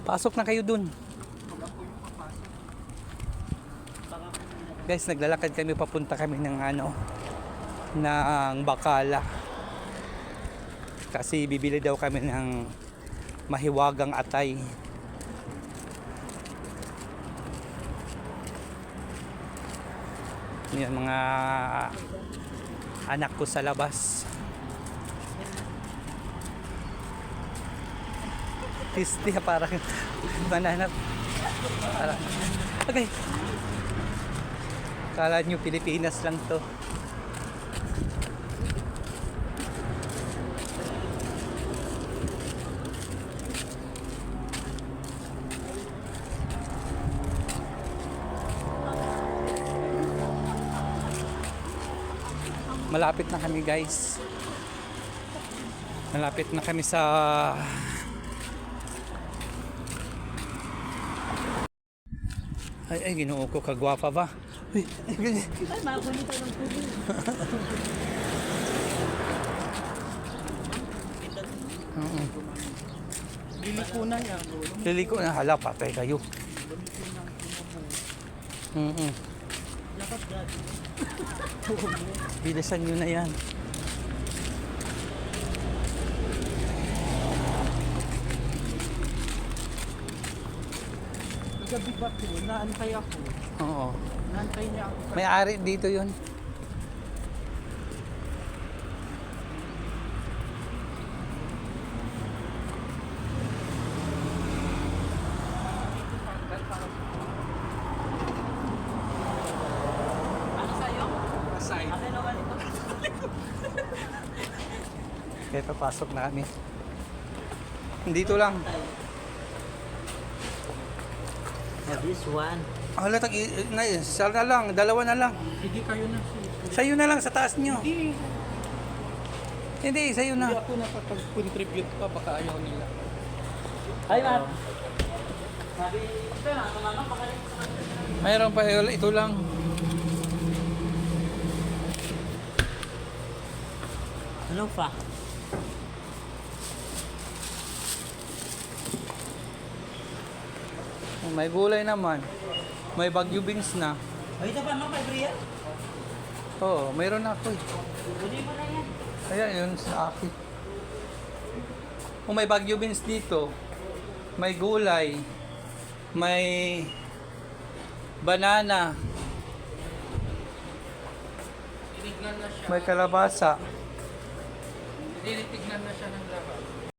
Pasok na kayo dun. Guys, naglalakad kami, papunta kami ng ng Bacala. Kasi bibili daw kami ng mahiwagang atay. Yan mga anak ko sa labas. Tisti parang banana. Parang, okay. Kala nyo Pilipinas lang to. Malapit na kami, guys. Malapit na kami sa ay ginoo ko, kagwapa ba? Uy, Ay, magunita ng tubig. Liliko na yan. liliko na, hala, patay kayo. Lakas dad. Bilisan nyo na yan. Gabi ba ko? Naantay ako. Oo. Naantay niya ako. May ari dito yun. Ano sa'yo? Aside. Akin naman ito. Kaya papasok na kami. Dito lang. This one. Hala, isa na lang, dalawa na lang. Sige kayo na. Sa'yo na lang, sa taas nyo. Hindi. Hindi, sa'yo Hindi na. ako nakapag-contribute pa. Baka ayaw nila. Ay, ma'am. Sabi, ito na. Tumama, pakalit sa kanila. Mayroon pa, ito lang. Ano pa? May gulay naman. May Bagyo beans na. Ay, ito pa, ma'am. May briya? Oo, mayroon na ako eh. Kunin mo na yan. Kaya yun sa akin. Kung may Bagyo beans dito, may gulay, may banana, Tinignan na siya. may kalabasa. Tinitignan na siya ng lahat.